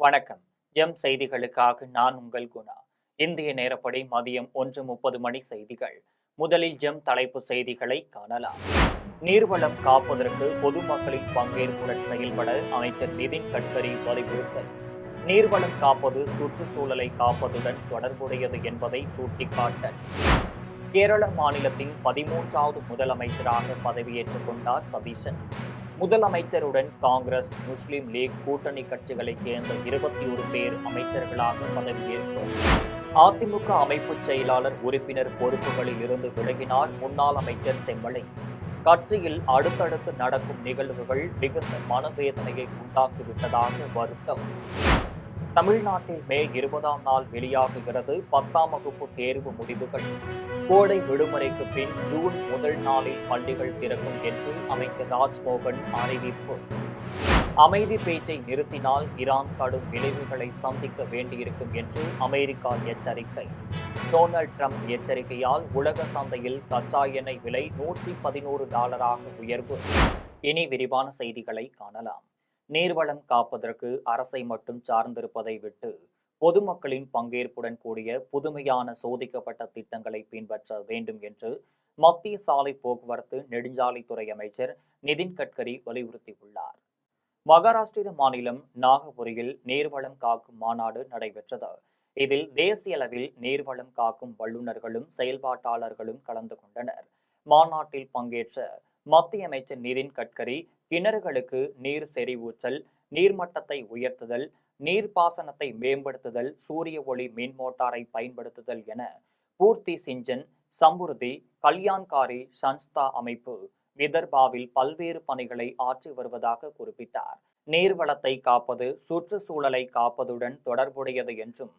வணக்கம். ஜெம் செய்திகளுக்காக நான் உங்கள் குணா. இந்திய நேரப்படி மதியம் 1:30 மணி செய்திகள். முதலில் ஜெம் தலைப்பு செய்திகளை காணலாம். நீர்வளம் காப்பதற்கு பொதுமக்களின் பங்கேற்புடன் செயல்பட அமைச்சர் நிதின் கட்கரி வலியுறுத்தல். நீர்வளம் காப்பது சுற்றுச்சூழலை காப்பதுடன் தொடர்புடையது என்பதை சுட்டிக்காட்டல். கேரள மாநிலத்தின் 13வது முதலமைச்சராக பதவியேற்றுக் கொண்டார் சதீசன். முதலமைச்சருடன் காங்கிரஸ், முஸ்லிம் லீக் கூட்டணி கட்சிகளைச் சேர்ந்த 21 பேர் அமைச்சர்களாக பதவியேற்பு. அதிமுக அமைப்பு செயலாளர் உறுப்பினர் பொறுப்புகளில் இருந்து விலகினார் முன்னாள் அமைச்சர் செம்மலை. கட்சியில் அடுத்தடுத்து நடக்கும் நிகழ்வுகள் மிகுந்த மனவேதனையை உண்டாக்கிவிட்டதாக வருத்தம். தமிழ்நாட்டில் மே 20ஆம் நாள் வெளியாகுகிறது 10ஆம் வகுப்பு தேர்வு முடிவுகள். கோடை விடுமுறைக்கு பின் ஜூன் முதல் நாளில் பள்ளிகள் திறக்கும் என்று அமைச்சர் ராஜ்மோகன் அறிவிப்பு. அமைதி பேச்சை நிறுத்தினால் ஈரான் கடும் விளைவுகளை சந்திக்க வேண்டியிருக்கும் என்று அமெரிக்கா எச்சரிக்கை. டொனால்ட் ட்ரம்ப் எச்சரிக்கையால் உலக சந்தையில் கச்சா எண்ணெய் விலை $111 உயர்வு. இனி விரிவான செய்திகளை காணலாம். நீர்வளம் காப்பதற்கு அரசை மட்டும் சார்ந்திருப்பதை விட்டு பொதுமக்களின் பங்கேற்புடன் கூடிய புதுமையான சோதிக்கப்பட்ட திட்டங்களை பின்பற்ற வேண்டும் என்று மத்திய சாலை போக்குவரத்து நெடுஞ்சாலைத்துறை அமைச்சர் நிதின் கட்கரி வலியுறுத்தியுள்ளார். மகாராஷ்டிர மாநிலம் நாகபுரியில் நீர்வளம் காக்கும் மாநாடு நடைபெற்றது. இதில் தேசிய அளவில் நீர்வளம் காக்கும் வல்லுநர்களும் செயல்பாட்டாளர்களும் கலந்து கொண்டனர். மாநாட்டில் பங்கேற்ற மத்திய அமைச்சர் நிதின் கட்கரி கிணறுகளுக்கு நீர் செறிவூற்றல், நீர்மட்டத்தை உயர்த்துதல், நீர்ப்பாசனத்தை மேம்படுத்துதல், சூரிய ஒளி மின் மோட்டாரை பயன்படுத்துதல் என பூர்த்தி சிஞ்சன், சம்புருதி, கல்யாண்காரி சன்ஸ்தா அமைப்பு விதர்பாவில் பல்வேறு பணிகளை ஆற்றி வருவதாக குறிப்பிட்டார். நீர்வளத்தை காப்பது சுற்றுச்சூழலை காப்பதுடன் தொடர்புடையது என்றும்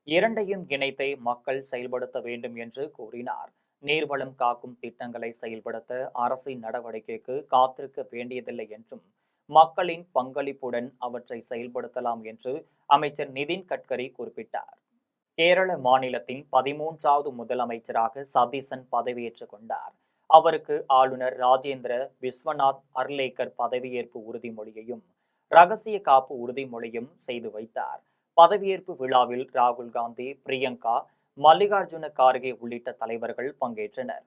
இரண்டையும் இணைத்தே மக்கள் செயல்படுத்த வேண்டும் என்று கூறினார். நீர்வளம் காக்கும் திட்டங்களை செயல்படுத்த அரசின் நடவடிக்கைக்கு காத்திருக்க வேண்டியதில்லை என்றும் மக்களின் பங்களிப்புடன் அவற்றை செயல்படுத்தலாம் என்று அமைச்சர் நிதின் கட்கரி குறிப்பிட்டார். கேரள மாநிலத்தின் 13வது முதலமைச்சராக சதீசன் பதவியேற்றுக் கொண்டார். அவருக்கு ஆளுநர் ராஜேந்திர விஸ்வநாத் அர்லேக்கர் பதவியேற்பு உறுதிமொழியையும் ரகசிய காப்பு உறுதிமொழியும் செய்து வைத்தார். பதவியேற்பு விழாவில் ராகுல் காந்தி, பிரியங்கா, மல்லிகார்ஜுன கார்கே உள்ளிட்ட தலைவர்கள் பங்கேற்றனர்.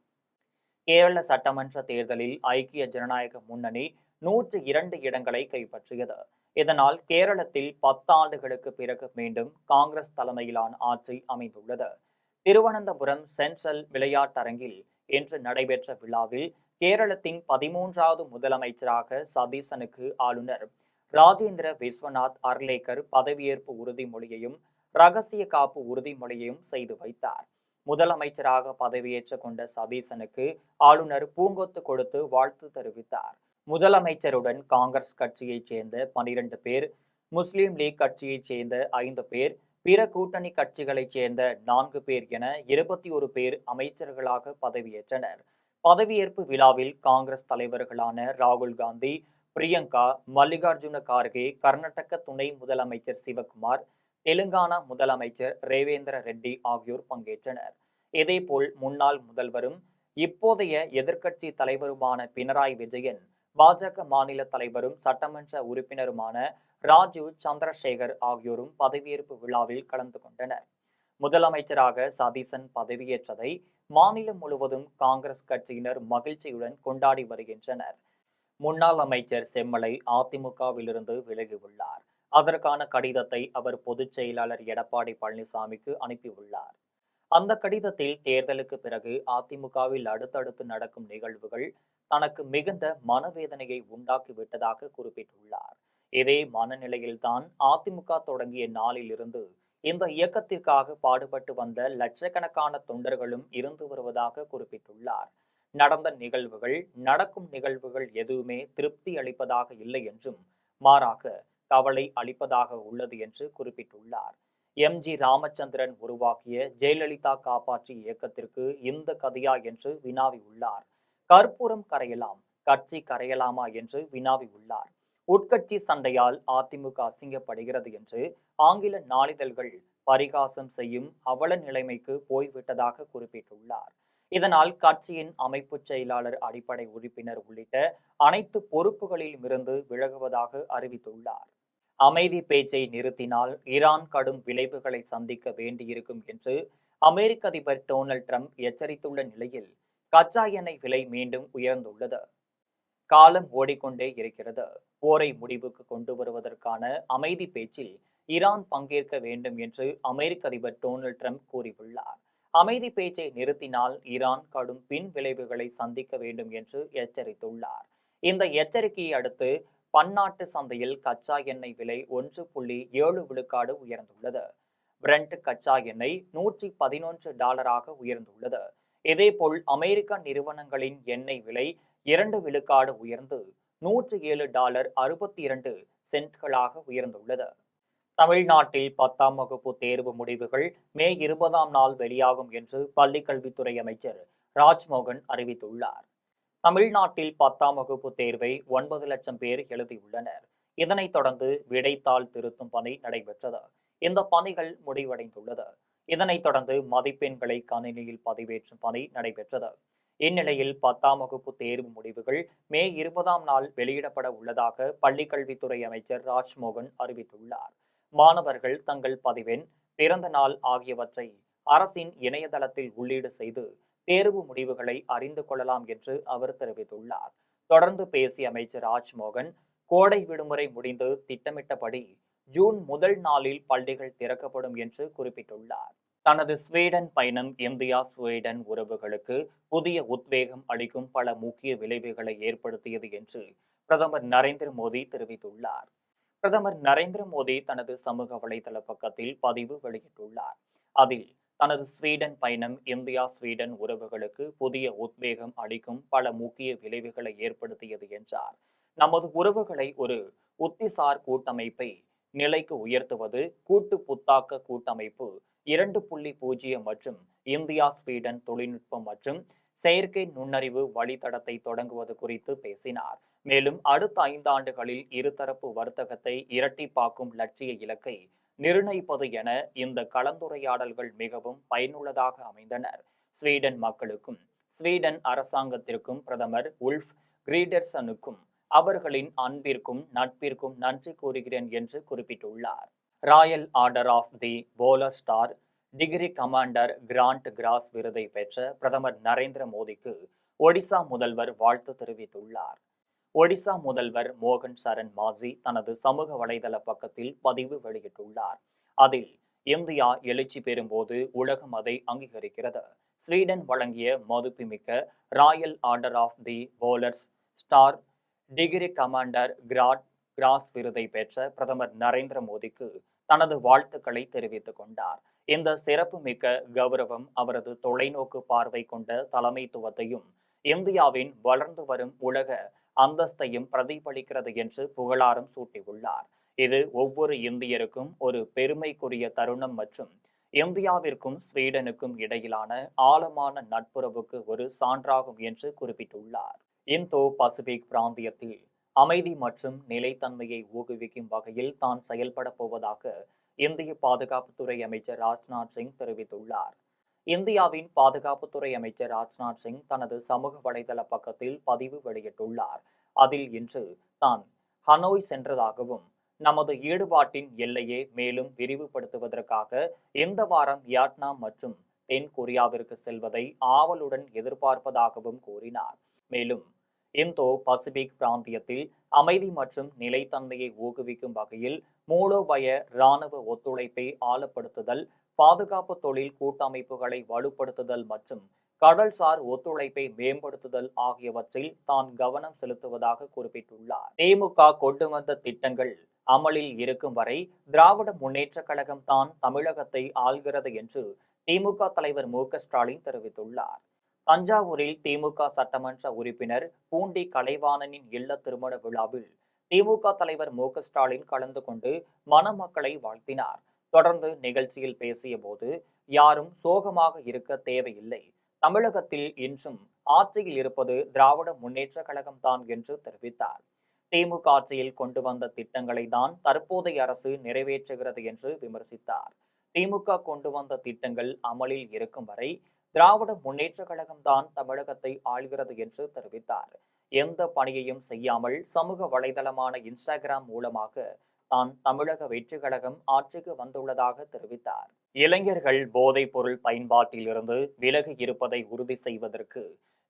கேரள சட்டமன்ற தேர்தலில் ஐக்கிய ஜனநாயக முன்னணி 102 இடங்களை கைப்பற்றியது. இதனால் கேரளத்தில் 10 ஆண்டுகளுக்கு பிறகு மீண்டும் காங்கிரஸ் தலைமையிலான ஆட்சி அமைந்துள்ளது. திருவனந்தபுரம் சென்ட்ரல் விளையாட்டரங்கில் இன்று நடைபெற்ற விழாவில் கேரளத்தின் 13வது முதலமைச்சராக சதீசனுக்கு ஆளுநர் ராஜேந்திர விஸ்வநாத் அர்லேக்கர் பதவியேற்பு உறுதிமொழியையும் ரகசிய காப்பு உறுதிமொழியையும் செய்து வைத்தார். முதலமைச்சராக பதவியேற்றுக் கொண்ட சதீசனுக்கு ஆளுநர் பூங்கொத்து கொடுத்து வாழ்த்து தெரிவித்தார். முதலமைச்சருடன் காங்கிரஸ் கட்சியைச் சேர்ந்த 12 பேர், முஸ்லிம் லீக் கட்சியைச் சேர்ந்த 5 பேர், பிற கூட்டணி கட்சிகளைச் சேர்ந்த 4 பேர் என 21 பேர் அமைச்சர்களாக பதவியேற்றனர். பதவியேற்பு விழாவில் காங்கிரஸ் தலைவர்களான ராகுல் காந்தி, பிரியங்கா, மல்லிகார்ஜுன கார்கே, கர்நாடக துணை முதலமைச்சர் சிவகுமார், தெலுங்கானா முதலமைச்சர் ரேவேந்திர ரெட்டி ஆகியோர் பங்கேற்றனர். இதேபோல் முன்னாள் முதல்வரும் இப்போதைய எதிர்க்கட்சி தலைவருமான பினராயி விஜயன், பாஜக மாநில தலைவரும் சட்டமன்ற உறுப்பினருமான ராஜீவ் சந்திரசேகர் ஆகியோரும் பதவியேற்பு விழாவில் கலந்து கொண்டனர். முதலமைச்சராக சதீசன் பதவியேற்றதை மாநிலம் முழுவதும் காங்கிரஸ் கட்சியினர் மகிழ்ச்சியுடன் கொண்டாடி வருகின்றனர். முன்னாள் அமைச்சர் செம்மலை அதிமுகவிலிருந்து விலகியுள்ளார். அதற்கான கடிதத்தை அவர் பொதுச் செயலாளர் எடப்பாடி பழனிசாமிக்கு அனுப்பியுள்ளார். அந்த கடிதத்தில் தேர்தலுக்கு பிறகு அதிமுகவில் அடுத்தடுத்து நடக்கும் நிகழ்வுகள் தனக்கு மிகுந்த மனவேதனையை உண்டாக்கிவிட்டதாக குறிப்பிட்டுள்ளார். இதே மனநிலையில்தான் அதிமுக தொடங்கிய நாளில் இருந்து இந்த இயக்கத்திற்காக பாடுபட்டு வந்த லட்சக்கணக்கான தொண்டர்களும் இருந்து வருவதாக குறிப்பிட்டுள்ளார். நடந்த நிகழ்வுகள், நடக்கும் நிகழ்வுகள் எதுவுமே திருப்தி அளிப்பதாக இல்லை என்றும் மாறாக கவலை அளிப்பதாக உள்ளது என்று குறிப்பிட்டுள்ளார். எம்.ஜி. ராமச்சந்திரன் உருவாக்கிய ஜெயலலிதா காப்பாற்றி இயக்கத்திற்கு இந்த கதையா என்று வினாவியுள்ளார். கற்பூரம் கரையலாம், கட்சி கரையலாமா என்று வினாவியுள்ளார். உட்கட்சி சண்டையால் அதிமுக அசிங்கப்படுகிறது என்று ஆங்கில நாளிதழ்கள் பரிகாசம் செய்யும் அவல நிலைமைக்கு போய்விட்டதாக குறிப்பிட்டுள்ளார். இதனால் கட்சியின் அமைப்பு செயலாளர், அடிப்படை உறுப்பினர் உள்ளிட்ட அனைத்து பொறுப்புகளிலும் இருந்து விலகுவதாக அறிவித்துள்ளார். அமைதி பேச்சை நிறுத்தினால் ஈரான் கடும் விளைவுகளை சந்திக்க வேண்டியிருக்கும் என்று அமெரிக்க அதிபர் டொனால்ட் ட்ரம்ப் எச்சரித்துள்ள நிலையில் கச்சா எண்ணெய் விலை மீண்டும் உயர்ந்துள்ளது. காலம் ஓடிக்கொண்டே இருக்கிறது. போரை முடிவுக்கு கொண்டு வருவதற்கான அமைதி பேச்சில் ஈரான் பங்கேற்க வேண்டும் என்று அமெரிக்க அதிபர் டொனால்ட் ட்ரம்ப் கூறியுள்ளார். அமைதி பேச்சை நிறுத்தினால் ஈரான் கடும் பின் விளைவுகளை சந்திக்க வேண்டும் என்று எச்சரித்துள்ளார். இந்த எச்சரிக்கையை அடுத்து பன்னாட்டு சந்தையில் கச்சா எண்ணெய் விலை 1.7 விழுக்காடு உயர்ந்துள்ளது. பிரெண்ட் கச்சா எண்ணெய் $111 உயர்ந்துள்ளது. இதேபோல் அமெரிக்க நிறுவனங்களின் எண்ணெய் விலை 2 விழுக்காடு உயர்ந்து $107.62 உயர்ந்துள்ளது. தமிழ்நாட்டில் 10ஆம் வகுப்பு தேர்வு முடிவுகள் மே 20ஆம் வெளியாகும் என்று பள்ளிக்கல்வித்துறை அமைச்சர் ராஜ்மோகன் அறிவித்துள்ளார். தமிழ்நாட்டில் 10ஆம் வகுப்பு தேர்வை 9 லட்சம் பேர் எழுதியுள்ளனர். இதனைத் தொடர்ந்து விடைத்தாள் திருத்தும் பணி நடைபெற்றது. இந்த பணிகள் முடிவடைந்துள்ளது. இதனைத் தொடர்ந்து மதிப்பெண்களை கணினியில் பதிவேற்றும் பணி நடைபெற்றது. இந்நிலையில் 10ஆம் வகுப்பு தேர்வு முடிவுகள் மே 20ஆம் வெளியிடப்பட உள்ளதாக பள்ளிக்கல்வித்துறை அமைச்சர் ராஜ்மோகன் அறிவித்துள்ளார். மாணவர்கள் தங்கள் பதிவெண், பிறந்த நாள் ஆகியவற்றை அரசின் இணையதளத்தில் உள்ளீடு செய்து தேர்வு முடிவுகளை அறிந்து கொள்ளலாம் என்று அவர் தெரிவித்துள்ளார். தொடர்ந்து பேசிய அமைச்சர் ராஜ்மோகன், கோடை விடுமுறை முடிந்து திட்டமிட்டபடி ஜூன் முதல் நாளில் பள்ளிகள் திறக்கப்படும் என்று குறிப்பிட்டுள்ளார். தனது ஸ்வீடன் பயணம் இந்தியா ஸ்வீடன் உறவுகளுக்கு புதிய உத்வேகம் அளிக்கும் பல முக்கிய விளைவுகளை ஏற்படுத்தியது என்று பிரதமர் நரேந்திர மோடி தெரிவித்துள்ளார். பிரதமர் நரேந்திர மோடி தனது சமூக வலைதள பக்கத்தில் பதிவு வெளியிட்டுள்ளார். அதில் தனது ஸ்வீடன் பயணம் இந்தியா ஸ்வீடன் உறவுகளுக்கு புதிய உத்வேகம் அளிக்கும் பல முக்கிய விளைவுகளை ஏற்படுத்தியது என்றார். நமது உறவுகளை ஒரு உத்திசார் கூட்டமைப்பை நிலைக்கு உயர்த்துவது, கூட்டு புத்தாக்க கூட்டமைப்பு 2.0 மற்றும் இந்தியா ஸ்வீடன் தொழில்நுட்பம் மற்றும் செயற்கை நுண்ணறிவு வழித்தடத்தை தொடங்குவது குறித்து பேசினார். மேலும் அடுத்த 5 ஆண்டுகளில் இருதரப்பு வர்த்தகத்தை இரட்டிப்பாக்கும் லட்சிய இலக்கை நிர்ணயிப்பது என இந்த கலந்துரையாடல்கள் மிகவும் பயனுள்ளதாக அமைந்தனர். ஸ்வீடன் மக்களுக்கும் ஸ்வீடன் அரசாங்கத்திற்கும் பிரதமர் உல்ஃப் கிரீடர்சனுக்கும் அவர்களின் அன்பிற்கும் நட்பிற்கும் நன்றி கூறுகிறேன் என்று குறிப்பிட்டுள்ளார். Royal order of the polar star degree commander grand cross விருதை பெற்ற பிரதமர் நரேந்திர மோடிக்கு ஒடிசா முதல்வர் வாழ்த்து தெரிவித்துள்ளார். ஒடிசா முதல்வர் மோகன் சரண் மாஜி தனது சமூக வலைதள பக்கத்தில் பதிவு வெளியிட்டுள்ளார். அதில் இந்தியா எழுச்சி பெறும்போது உலகம் அதை அங்கீகரிக்கிறது. ஸ்வீடன் வழங்கிய மதிப்புமிக்க royal order of the polars star degree commander cross விருதை பெற்ற பிரதமர் நரேந்திர மோடிக்கு தனது வாழ்த்துக்களை தெரிவித்துக் கொண்டார். இந்த சிறப்புமிக்க கௌரவம் அவரது தொலைநோக்கு பார்வை கொண்ட தலைமைத்துவத்தையும் இந்தியாவின் வளர்ந்து வரும் உலக அந்தஸ்தையும் பிரதிபலிக்கிறது என்று புகழாரம் சூட்டியுள்ளார். இது ஒவ்வொரு இந்தியருக்கும் ஒரு பெருமைக்குரிய தருணம் மற்றும் இந்தியாவிற்கும் ஸ்வீடனுக்கும் இடையிலான ஆழமான நட்புறவுக்கு ஒரு சான்றாகும் என்று குறிப்பிட்டுள்ளார். இந்தோ பசிபிக் பிராந்தியத்தில் அமைதி மற்றும் நிலைத்தன்மையை ஊக்குவிக்கும் வகையில் தான் செயல்பட போவதாக இந்திய பாதுகாப்புத்துறை அமைச்சர் ராஜ்நாத் சிங் தெரிவித்துள்ளார். இந்தியாவின் பாதுகாப்புத்துறை அமைச்சர் ராஜ்நாத் சிங் தனது சமூக வலைதள பக்கத்தில் பதிவு வெளியிட்டுள்ளார். அதில் இன்று தான் ஹனோய் சென்றதாகவும் நமது ஈடுபாட்டின் எல்லையை மேலும் விரிவுபடுத்துவதற்காக இந்த வாரம் வியட்நாம் மற்றும் தென் கொரியாவிற்கு செல்வதை ஆவலுடன் எதிர்பார்ப்பதாகவும் கூறினார். மேலும் இந்தோ பசிபிக் பிராந்தியத்தில் அமைதி மற்றும் நிலைத்தன்மையை ஊக்குவிக்கும் வகையில் மூலோபாய இராணுவ ஒத்துழைப்பை ஆழப்படுத்துதல், பாதுகாப்பு தொழில் கூட்டமைப்புகளை வலுப்படுத்துதல் மற்றும் கடல்சார் ஒத்துழைப்பை மேம்படுத்துதல் ஆகியவற்றில் தான் கவனம் செலுத்துவதாக குறிப்பிட்டுள்ளார். திமுக கொண்டு வந்த திட்டங்கள் அமலில் இருக்கும் வரை திராவிட முன்னேற்ற கழகம் தான் தமிழகத்தை ஆள்கிறது என்று திமுக தலைவர் மு.க.ஸ்டாலின் தெரிவித்துள்ளார். தஞ்சாவூரில் திமுக சட்டமன்ற உறுப்பினர் பூண்டி கலைவாணனின் இல்ல திருமண விழாவில் திமுக தலைவர் மு.க.ஸ்டாலின் கலந்து கொண்டு மணமக்களை வாழ்த்தினார். தொடர்ந்து நிகழ்ச்சியில் பேசிய போது, யாரும் சோகமாக இருக்க தேவையில்லை, தமிழகத்தில் இன்றும் ஆட்சியில் இருப்பது திராவிட முன்னேற்ற கழகம் தான் என்று தெரிவித்தார். திமுக ஆட்சியில் கொண்டு வந்த திட்டங்களை தான் தற்போதைய அரசு நிறைவேற்றுகிறது என்று விமர்சித்தார். திமுக கொண்டு வந்த திட்டங்கள் அமலில் இருக்கும் வரை திராவிட முன்னேற்ற கழகம் தான் தமிழகத்தை ஆள்கிறது என்று தெரிவித்தார். எந்த பணியையும் செய்யாமல் சமூக வலைதளமான இன்ஸ்டாகிராம் மூலமாக தான் தமிழக வெற்றி கழகம் ஆட்சிக்கு வந்துள்ளதாக தெரிவித்தார். இளைஞர்கள் போதைப் பொருள் பயன்பாட்டிலிருந்து விலகி இருப்பதை உறுதி செய்வதற்கு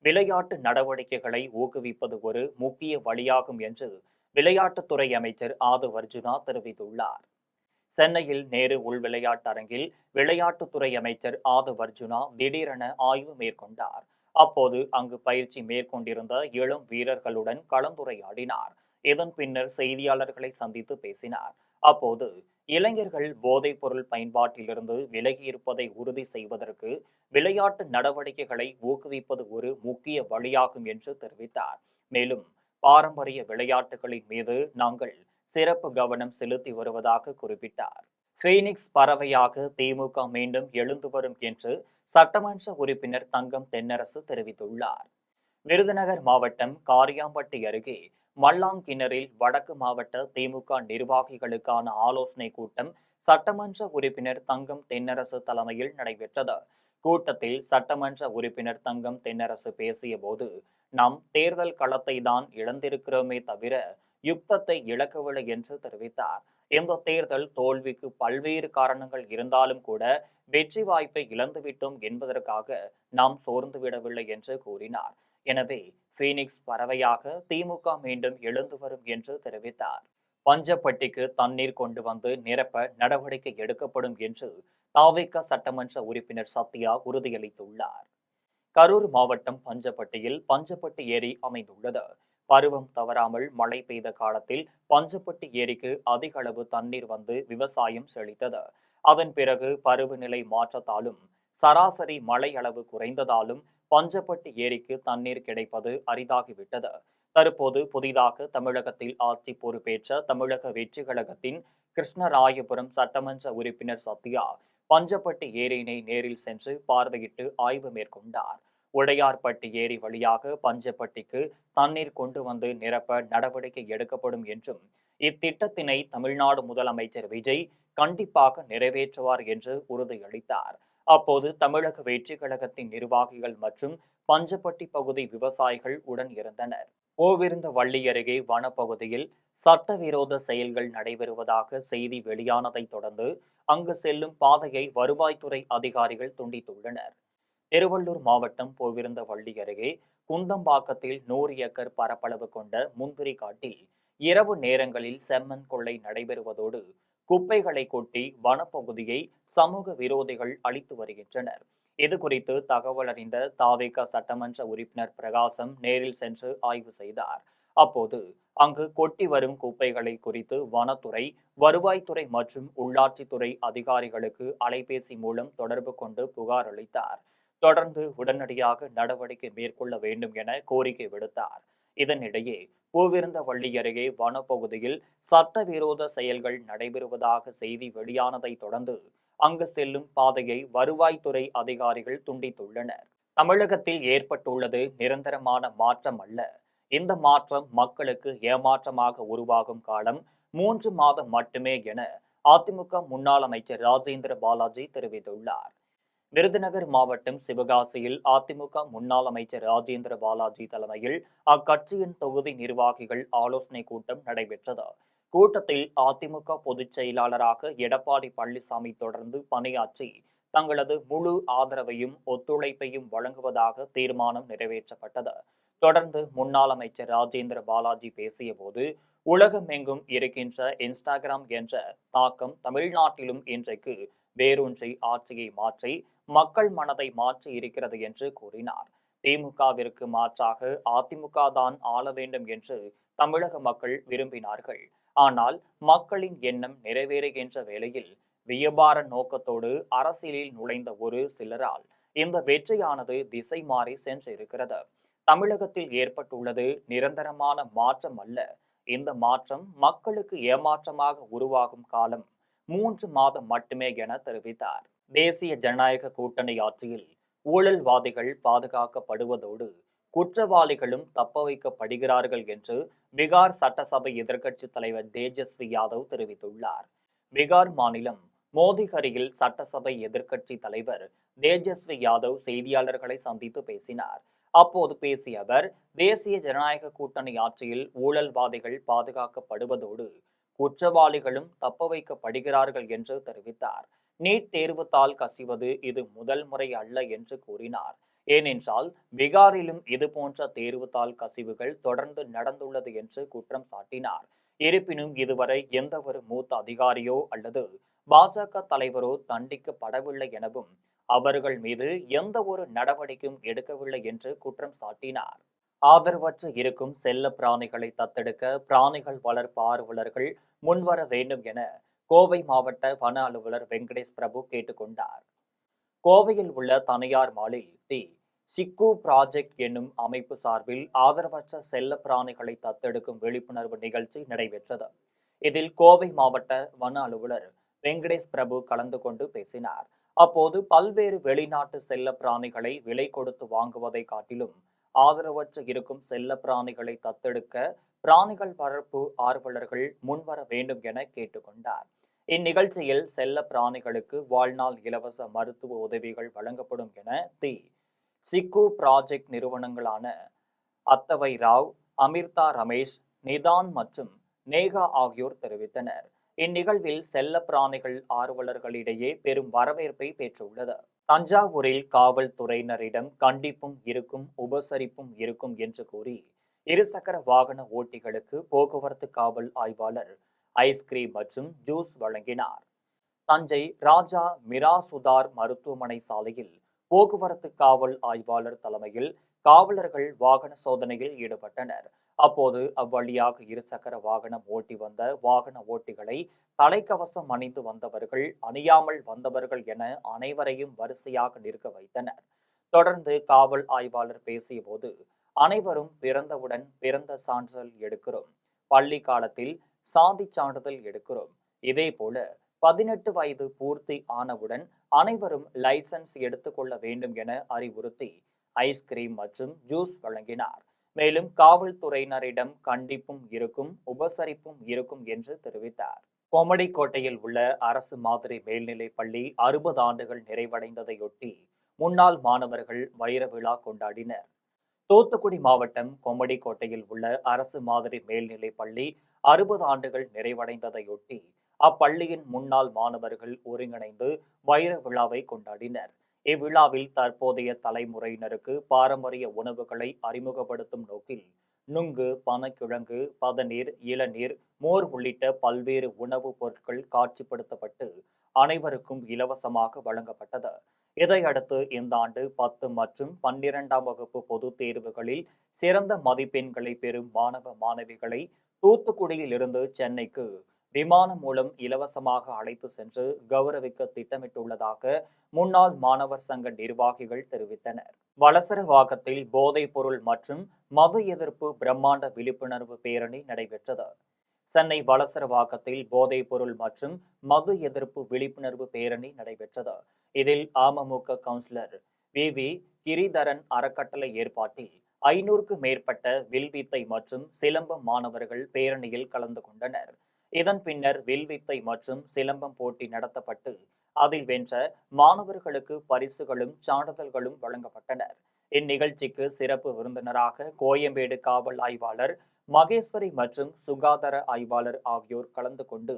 விளையாட்டு நடவடிக்கைகளை ஊக்குவிப்பது ஒரு முக்கிய வழியாகும் என்று விளையாட்டுத்துறை அமைச்சர் ஆதவ் அர்ஜுனா தெரிவித்துள்ளார். சென்னையில் நேரு உள் விளையாட்டு அரங்கில் விளையாட்டுத்துறை அமைச்சர் ஆதவ் அர்ஜுனா திடீரென ஆய்வு மேற்கொண்டார். அப்போது அங்கு பயிற்சி மேற்கொண்டிருந்த இளம் வீரர்களுடன் கலந்துரையாடினார். இதன் பின்னர் செய்தியாளர்களை சந்தித்து பேசினார். அப்போது இளைஞர்கள் போதைப் பொருள் பயன்பாட்டிலிருந்து விலகியிருப்பதை உறுதி செய்வதற்கு விளையாட்டு நடவடிக்கைகளை ஊக்குவிப்பது ஒரு முக்கிய வழியாகும் என்று தெரிவித்தார். மேலும் பாரம்பரிய விளையாட்டுகளின் மீது நாங்கள் சிறப்பு கவனம் செலுத்தி வருவதாக குறிப்பிட்டார். பீனிக்ஸ் பறவையாக திமுக மீண்டும் எழுந்து வரும் என்று சட்டமன்ற உறுப்பினர் தங்கம் தென்னரசு தெரிவித்துள்ளார். விருதுநகர் மாவட்டம் காரியாம்பட்டி அருகே மல்லாங்கிணறில் வடக்கு மாவட்ட திமுக நிர்வாகிகளுக்கான ஆலோசனை கூட்டம் சட்டமன்ற உறுப்பினர் தங்கம் தென்னரசு தலைமையில் நடைபெற்றது. கூட்டத்தில் சட்டமன்ற உறுப்பினர் தங்கம் தென்னரசு பேசிய போது, நாம் தேர்தல் களத்தை தான் இழந்திருக்கிறோமே தவிர யுத்தத்தை இழக்கவில்லை என்று தெரிவித்தார். இந்த தேர்தல் தோல்விக்கு பல்வேறு காரணங்கள் இருந்தாலும் கூட வெற்றி வாய்ப்பை இழந்துவிட்டோம் என்பதற்காக நாம் சோர்ந்துவிடவில்லை என்று கூறினார். எனவே பீனிக்ஸ் பறவையாக திமுக மீண்டும் எழுந்து வரும் என்று தெரிவித்தார். பஞ்சப்பட்டிக்கு தண்ணீர் கொண்டு வந்து நிரப்ப நடவடிக்கை எடுக்கப்படும் என்று தாவேகா சட்டமன்ற உறுப்பினர் சத்யா உறுதியளித்துள்ளார். கரூர் மாவட்டம் பஞ்சப்பட்டியில் பஞ்சப்பட்டி ஏரி அமைந்துள்ளது. பருவம் தவறாமல் மழை பெய்த காலத்தில் பஞ்சப்பட்டி ஏரிக்கு அதிக அளவு தண்ணீர் வந்து விவசாயம் செழித்தது. அதன் பிறகு பருவநிலை மாற்றத்தாலும் சராசரி மழை அளவு குறைந்ததாலும் பஞ்சப்பட்டி ஏரிக்கு தண்ணீர் கிடைப்பது அரிதாகிவிட்டது. தற்போது புதிதாக தமிழகத்தில் ஆட்சி பொறுப்பேற்ற தமிழக வெற்றி கழகத்தின் கிருஷ்ணராயபுரம் சட்டமன்ற உறுப்பினர் சத்யா பஞ்சப்பட்டி ஏரியினை நேரில் சென்று பார்வையிட்டு ஆய்வு மேற்கொண்டார். உடையார்பட்டி ஏரி வழியாக பஞ்சப்பட்டிக்கு தண்ணீர் கொண்டு வந்து நிரப்ப நடவடிக்கை எடுக்கப்படும் என்றும் இத்திட்டத்தினை தமிழ்நாடு முதலமைச்சர் விஜய் கண்டிப்பாக நிறைவேற்றுவார் என்று உறுதியளித்தார். அப்போது தமிழக வெற்றி கழகத்தின் நிர்வாகிகள் மற்றும் பஞ்சப்பட்டி பகுதி விவசாயிகள் உடன் இருந்தனர். கோவிருந்தவள்ளி அருகே வனப்பகுதியில் சட்டவிரோத செயல்கள் நடைபெறுவதாக செய்தி வெளியானதை தொடர்ந்து அங்கு செல்லும் பாதையை வருவாய்த்துறை அதிகாரிகள் துண்டித்துள்ளனர். திருவள்ளூர் மாவட்டம் கோவிருந்தவள்ளி அருகே குந்தம்பாக்கத்தில் 100 ஏக்கர் பரப்பளவு கொண்ட முந்திரி காட்டில் இரவு நேரங்களில் செம்மண் கொள்ளை நடைபெறுவதோடு குப்பைகளை கொட்டி வனப்பகுதியை சமூக விரோதிகள் அளித்து வருகின்றனர். இதுகுறித்து தகவல் அறிந்த தாவேகா சட்டமன்ற உறுப்பினர் பிரகாசம் நேரில் சென்று ஆய்வு செய்தார். அப்போது அங்கு கொட்டி வரும் குப்பைகளை குறித்து வனத்துறை, வருவாய்த்துறை மற்றும் உள்ளாட்சித்துறை அதிகாரிகளுக்கு அலைபேசி மூலம் தொடர்பு கொண்டு புகார் அளித்தார். தொடர்ந்து உடனடியாக நடவடிக்கை மேற்கொள்ள வேண்டும் என கோரிக்கை விடுத்தார். இதனிடையே பூவிருந்தவள்ளி அருகே வனப்பகுதியில் சட்டவிரோத செயல்கள் நடைபெறுவதாக செய்தி வெளியானதை தொடர்ந்து அங்கு செல்லும் பாதையை வருவாய்த்துறை அதிகாரிகள் துண்டித்துள்ளனர். தமிழகத்தில் ஏற்பட்டுள்ளது நிரந்தரமான மாற்றம் அல்ல. இந்த மாற்றம் மக்களுக்கு ஏமாற்றமாக உருவாகும் காலம் 3 மாதம் மட்டுமே என அதிமுக முன்னாள் அமைச்சர் ராஜேந்திர பாலாஜி தெரிவித்துள்ளார். விருதுநகர் மாவட்டம் சிவகாசியில் அதிமுக முன்னாள் அமைச்சர் ராஜேந்திர பாலாஜி தலைமையில் அக்கட்சியின் தொகுதி நிர்வாகிகள் ஆலோசனை கூட்டம் நடைபெற்றது. கூட்டத்தில் அதிமுக பொதுச் செயலாளராக எடப்பாடி பழனிசாமி தொடர்ந்து பணியாற்றி தங்களது முழு ஆதரவையும் ஒத்துழைப்பையும் வழங்குவதாக தீர்மானம் நிறைவேற்றப்பட்டது. தொடர்ந்து முன்னாள் அமைச்சர் ராஜேந்திர பாலாஜி பேசிய போது, உலகமெங்கும் இருக்கின்ற இன்ஸ்டாகிராம் என்ற தாக்கம் தமிழ்நாட்டிலும் இன்றைக்கு வேரூன்றி ஆட்சியை மாற்றி மக்கள் மனதை மாற்றி இருக்கிறது என்று கூறினார். திமுகவிற்கு மாற்றாக அதிமுக தான் ஆள வேண்டும் என்று தமிழக மக்கள் விரும்பினார்கள். ஆனால் மக்களின் எண்ணம் நிறைவேறுகின்ற வேளையில் வியாபார நோக்கத்தோடு அரசியலில் நுழைந்த ஒரு சிலரால் இந்த வெற்றியானது திசை மாறி சென்றிருக்கிறது. தமிழகத்தில் ஏற்பட்டுள்ளது நிரந்தரமான மாற்றம் அல்ல. இந்த மாற்றம் மக்களுக்கு ஏமாற்றமாக உருவாகும் காலம் 3 மாதம் மட்டுமே என தெரிவித்தார். தேசிய ஜனநாயக கூட்டணி ஆட்சியில் ஊழல்வாதிகள் பாதுகாக்கப்படுவதோடு குற்றவாளிகளும் தப்ப வைக்கப்படுகிறார்கள் என்று பீகார் சட்டசபை எதிர்க்கட்சித் தலைவர் தேஜஸ்வி யாதவ் தெரிவித்துள்ளார். பீகார் மாநிலம் மோதிகரியில் சட்டசபை எதிர்க்கட்சி தலைவர் தேஜஸ்வி யாதவ் செய்தியாளர்களை சந்தித்து பேசினார். அப்போது பேசிய அவர், தேசிய ஜனநாயக கூட்டணி ஆட்சியில் ஊழல்வாதிகள் பாதுகாக்கப்படுவதோடு குற்றவாளிகளும் தப்ப வைக்கப்படுகிறார்கள் என்று தெரிவித்தார். நீட் தேர்வுத்தாள் கசிவது இது முதல் முறை அல்ல என்று கூறினார். ஏனென்றால் பீகாரிலும் இதுபோன்ற தேர்வுத்தாள் கசிவுகள் தொடர்ந்து நடந்துள்ளது என்று குற்றம் சாட்டினார். இருப்பினும் இதுவரை எந்த ஒரு மூத்த அதிகாரியோ அல்லது பாஜக தலைவரோ தண்டிக்கப்படவில்லை எனவும் அவர்கள் மீது எந்த ஒரு நடவடிக்கையும் எடுக்கவில்லை என்று குற்றம் சாட்டினார். ஆதரவற்று இருக்கும் செல்ல பிராணிகளை தத்தெடுக்க பிராணிகள் வளர்ப்பு ஆர்வலர்கள் முன்வர வேண்டும் என கோவை மாவட்ட வன அலுவலர் வெங்கடேஷ் பிரபு கேட்டுக்கொண்டார். கோவையில் உள்ள தனியார் மாலில் சிக்கு ப்ராஜெக்ட் என்னும் அமைப்பு சார்பில் ஆதரவற்ற செல்ல பிராணிகளை தத்தெடுக்கும் விழிப்புணர்வு நிகழ்ச்சி நடைபெற்றது. இதில் கோவை மாவட்ட வன அலுவலர் வெங்கடேஷ் பிரபு கலந்து கொண்டு பேசினார். அப்போது பல்வேறு வெளிநாட்டு செல்ல பிராணிகளை விலை கொடுத்து வாங்குவதை காட்டிலும் ஆதரவற்று இருக்கும் செல்ல பிராணிகளை தத்தெடுக்க பிராணிகள் வளர்ப்பு ஆர்வலர்கள் முன்வர வேண்டும் என கேட்டுக்கொண்டார். இந்நிகழ்ச்சியில் செல்ல பிராணிகளுக்கு வாழ்நாள் இலவச மருத்துவ உதவிகள் வழங்கப்படும் என சிக்கு ப்ராஜெக்ட் நிறுவனங்களான அத்தவை ராவ், அமிர்தா ரமேஷ், நிதான் மற்றும் நேகா ஆகியோர் தெரிவித்தனர். இந்நிகழ்வில் செல்ல பிராணிகள் ஆர்வலர்களிடையே பெரும் வரவேற்பை பெற்றுள்ளது. தஞ்சாவூரில் காவல்துறையினரிடம் கண்டிப்பும் இருக்கும் உபசரிப்பும் இருக்கும் என்று கூறி இருசக்கர வாகன ஓட்டிகளுக்கு போக்குவரத்து காவல் ஆய்வாளர் ஐஸ்கிரீம் மற்றும் ஜூஸ் வழங்கினார். தஞ்சை ராஜா மிராசுதார் மருத்துவமனை சாலையில் போக்குவரத்து காவல் ஆய்வாளர் தலைமையில் காவலர்கள் வாகன சோதனையில் ஈடுபட்டனர். அப்போது அவ்வழியாக இருசக்கர வாகனம் ஓட்டி வந்த வாகன ஓட்டிகளை தலைக்கவசம் அணிந்து வந்தவர்கள், அணியாமல் வந்தவர்கள் என அனைவரையும் வரிசையாக நிற்க வைத்தனர். தொடர்ந்து காவல் ஆய்வாளர் பேசிய போது, அனைவரும் பிறந்தவுடன் பிறந்த சான்றிதழ் எடுக்கிறோம், பள்ளி காலத்தில் சாதி சான்றிதழ் எடுக்கிறோம், இதேபோல 18 வயது பூர்த்தி ஆனவுடன் அனைவரும் லைசன்ஸ் எடுத்துக்கொள்ள வேண்டும் என அறிவுறுத்தி ஐஸ்கிரீம் மற்றும் ஜூஸ் வழங்கினார். மேலும் காவல்துறையினரிடம் கண்டிப்பும் இருக்கும் உபசரிப்பும் இருக்கும் என்று தெரிவித்தார். கொமடிக்கோட்டையில் உள்ள அரசு மாதிரி மேல்நிலைப் பள்ளி 60 ஆண்டுகள் நிறைவடைந்ததையொட்டி முன்னாள் மாணவர்கள் வைர விழா கொண்டாடினர். தூத்துக்குடி மாவட்டம் கொமடிக்கோட்டையில் உள்ள அரசு மாதிரி மேல்நிலைப் பள்ளி 60 ஆண்டுகள் நிறைவடைந்ததையொட்டி அப்பள்ளியின் முன்னாள் மாணவர்கள் ஒருங்கிணைந்து வைர விழாவை கொண்டாடினர். இவ்விழாவில் தற்போதைய தலைமுறையினருக்கு பாரம்பரிய உணவுகளை அறிமுகப்படுத்தும் நோக்கில் நுங்கு, பனக்கிழங்கு, பதநீர், இளநீர், மோர் உள்ளிட்ட பல்வேறு உணவுப் பொருட்கள் காட்சிப்படுத்தப்பட்டு அனைவருக்கும் இலவசமாக வழங்கப்பட்டது. இதையடுத்து இந்த ஆண்டு 10 மற்றும் 12ஆம் வகுப்பு பொதுத் தேர்வுகளில் சிறந்த மதிப்பெண்களை பெறும் மாணவ மாணவிகளை தூத்துக்குடியில் இருந்து சென்னைக்கு விமானம் மூலம் இலவசமாக அழைத்து சென்று கௌரவிக்க திட்டமிட்டுள்ளதாக முன்னாள் மாணவர் சங்க நிர்வாகிகள் தெரிவித்தனர். வளசரவாக்கத்தில் போதைப் பொருள் மற்றும் மது எதிர்ப்பு பிரம்மாண்ட விழிப்புணர்வு பேரணி நடைபெற்றது. சென்னை வளசரவாக்கத்தில் போதைப் பொருள் மற்றும் மது எதிர்ப்பு விழிப்புணர்வு பேரணி நடைபெற்றது. இதில் அமமுக கவுன்சிலர் வி கிரிதரன் அறக்கட்டளை ஏற்பாட்டில் 500க்கும் மேற்பட்ட வில்வித்தை மற்றும் சிலம்பம் மாணவர்கள் பேரணியில் கலந்து கொண்டனர். இதன் பின்னர் வில்வித்தை மற்றும் சிலம்பம் போட்டி நடத்தப்பட்டு அதில் வென்ற மாணவர்களுக்கு பரிசுகளும் சான்றிதழ்களும் வழங்கப்பட்டனர். இந்நிகழ்ச்சிக்கு சிறப்பு விருந்தினராக கோயம்பேடு காவல் ஆய்வாளர் மகேஸ்வரி மற்றும் சுகாதார ஆய்வாளர் ஆகியோர் கலந்து கொண்டு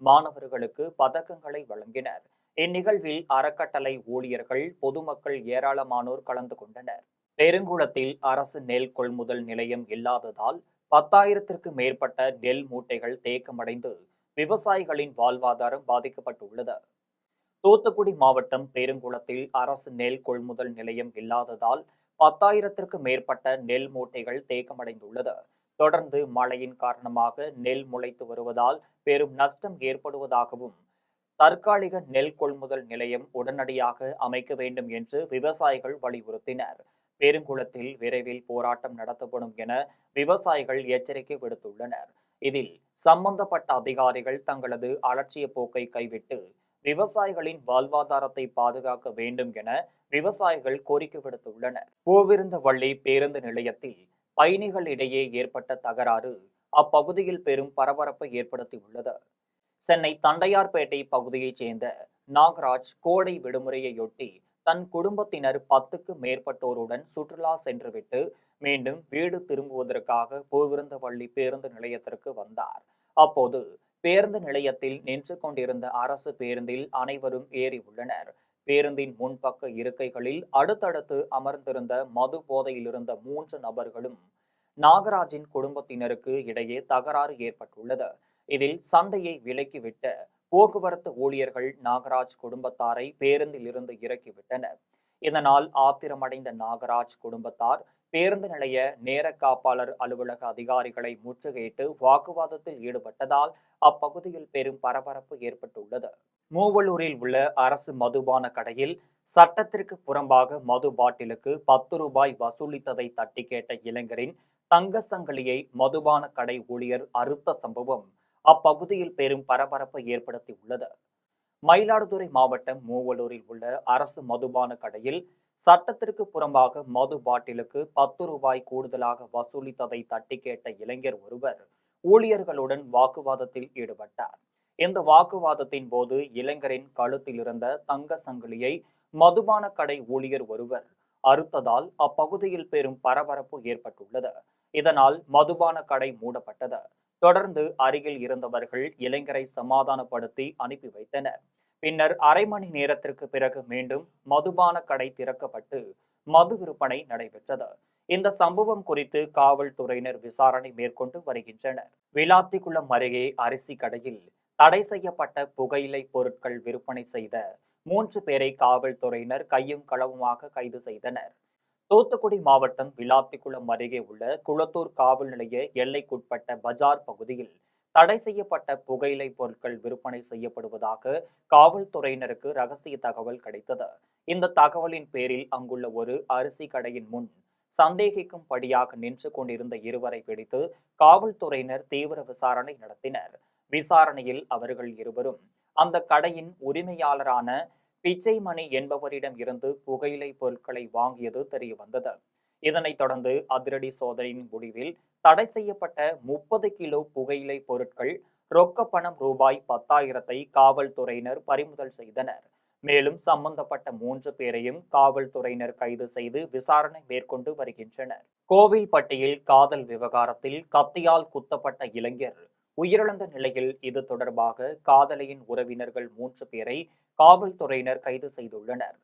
மாணவர்களுக்கு பதக்கங்களை வழங்கினர். இந்நிகழ்வில் அறக்கட்டளை ஊழியர்கள், பொதுமக்கள் ஏராளமானோர் கலந்து கொண்டனர். பெருங்குளத்தில் அரசு நெல் கொள்முதல் நிலையம் இல்லாததால் 10,000க்கும் மேற்பட்ட நெல் மூட்டைகள் தேக்கமடைந்து விவசாயிகளின் வாழ்வாதாரம் பாதிக்கப்பட்டுள்ளது. தூத்துக்குடி மாவட்டம் பெருங்குளத்தில் அரசு நெல் கொள்முதல் நிலையம் இல்லாததால் 10,000க்கும் மேற்பட்ட நெல் மூட்டைகள் தேக்கமடைந்துள்ளது. தொடர்ந்து மழையின் காரணமாக நெல் முளைத்து வருவதால் பெரும் நஷ்டம் ஏற்படுவதாகவும் தற்காலிக நெல் கொள்முதல் நிலையம் உடனடியாக அமைக்க வேண்டும் என்று விவசாயிகள் வலியுறுத்தினர். பெருங்குளத்தில் விரைவில் போராட்டம் நடத்தப்படும் என விவசாயிகள் எச்சரிக்கை விடுத்துள்ளனர். இதில் சம்பந்தப்பட்ட அதிகாரிகள் தங்களது அலட்சிய போக்கை கைவிட்டு விவசாயிகளின் வாழ்வாதாரத்தை பாதுகாக்க வேண்டும் என விவசாயிகள் கோரிக்கை விடுத்துள்ளனர். பூவிருந்தவள்ளி பேருந்து நிலையத்தில் பயணிகளிடையே ஏற்பட்ட தகராறு அப்பகுதியில் பெரும் பரபரப்பை ஏற்படுத்தியுள்ளது. சென்னை தண்டையார்பேட்டை பகுதியைச் சேர்ந்த நாகராஜ் கோடை விடுமுறையொட்டி தன் குடும்பத்தினர் 10க்கும் மேற்பட்டோருடன் சுற்றுலா சென்றுவிட்டு மீண்டும் வீடு திரும்புவதற்காக பூவிருந்தவள்ளி பேருந்து நிலையத்திற்கு வந்தார். அப்போது பேருந்து நிலையத்தில் நின்று கொண்டிருந்த அரசு பேருந்தில் அனைவரும் ஏறி உள்ளனர். பேருந்தின் முன்பக்க இருக்கைகளில் அடுத்தடுத்து அமர்ந்திருந்த மது போதையில் இருந்த 3 நபர்களும் நாகராஜின் குடும்பத்தினருக்கு இடையே தகராறு ஏற்பட்டுள்ளது. இதில் சண்டையை விலக்கிவிட்ட போக்குவரத்து ஊழியர்கள் நாகராஜ் குடும்பத்தாரை பேருந்தில் இருந்து இறக்கிவிட்டனர். இதனால் ஆத்திரமடைந்த நாகராஜ் குடும்பத்தார் பேருந்து நிலைய நேர காப்பாளர் அலுவலக அதிகாரிகளை முற்றுகையிட்டு வாக்குவாதத்தில் ஈடுபட்டதால் அப்பகுதியில் பெரும் பரபரப்பு ஏற்பட்டுள்ளது. மூவலூரில் உள்ள அரசு மதுபான கடையில் சட்டத்திற்கு புறம்பாக மது பாட்டிலுக்கு 10 ரூபாய் வசூலித்ததை தட்டி கேட்ட இளைஞரின் தங்க சங்கிலியை மதுபான கடை ஊழியர் அறுத்த சம்பவம் அப்பகுதியில் பெரும் பரபரப்பை ஏற்படுத்தியுள்ளது. மயிலாடுதுறை மாவட்டம் மூவலூரில் உள்ள அரசு மதுபான கடையில் சட்டத்திற்கு புறம்பாக மது பாட்டிலுக்கு 10 ரூபாய் கூடுதலாக வசூலித்ததை தட்டி கேட்ட இளைஞர் ஒருவர் ஊழியர்களுடன் வாக்குவாதத்தில் ஈடுபட்டார். இந்த வாக்குவாதத்தின் போது இளைஞரின் கழுத்தில் இருந்த தங்க சங்கிலியை மதுபான கடை ஊழியர் ஒருவர் அறுத்ததால் அப்பகுதியில் பெரும் பரபரப்பு ஏற்பட்டுள்ளது. இதனால் மதுபான கடை மூடப்பட்டது. தொடர்ந்து அருகில் இருந்தவர்கள் இளைஞரை சமாதானப்படுத்தி அனுப்பி வைத்தனர். பின்னர் அரை மணி நேரத்திற்கு பிறகு மீண்டும் மதுபான கடை திறக்கப்பட்டு மது விற்பனை நடைபெற்றது. இந்த சம்பவம் குறித்து காவல்துறையினர் விசாரணை மேற்கொண்டு வருகின்றனர். விளாத்திக்குளம் அருகே அரிசி கடையில் தடை செய்யப்பட்ட புகையிலை பொருட்கள் விற்பனை செய்த 3 பேரை காவல்துறையினர் கையும் களவுமாக கைது செய்தனர். தூத்துக்குடி மாவட்டம் விளாத்திக்குளம் அருகே உள்ள குளத்தூர் காவல் நிலைய எல்லைக்குட்பட்ட பஜார் பகுதியில் தடை செய்யப்பட்ட புகையிலை பொருட்கள் விற்பனை செய்யப்படுவதாக காவல்துறையினருக்கு ரகசிய தகவல் கிடைத்தது. இந்த தகவலின் பேரில் அங்குள்ள ஒரு அரிசி கடையின் முன் சந்தேகிக்கும்படியாக நின்று கொண்டிருந்த இருவரை பிடித்து காவல்துறையினர் தீவிர விசாரணை நடத்தினர். விசாரணையில் அவர்கள் இருவரும் அந்த கடையின் உரிமையாளரான பிச்சைமணி என்பவரிடம் இருந்து புகையிலை பொருட்களை வாங்கியது தெரியவந்தது. இதனைத் தொடர்ந்து அதிரடி சோதனையின் முடிவில் தடை செய்யப்பட்ட 30 கிலோ புகையிலை பொருட்கள், ரொக்க பணம் ரூபாய் 10,000 காவல்துறையினர் பறிமுதல் செய்தனர். மேலும் சம்பந்தப்பட்ட 3 பேரையும் காவல்துறையினர் கைது செய்து விசாரணை மேற்கொண்டு வருகின்றனர். கோவில்பட்டியில் காதல் விவகாரத்தில் கத்தியால் குத்தப்பட்ட இளைஞர் உயிரிழந்த நிலையில் இது தொடர்பாக காதலியின் உறவினர்கள் 3 பேரை காவல்துறையினர் கைது செய்துள்ளனர்.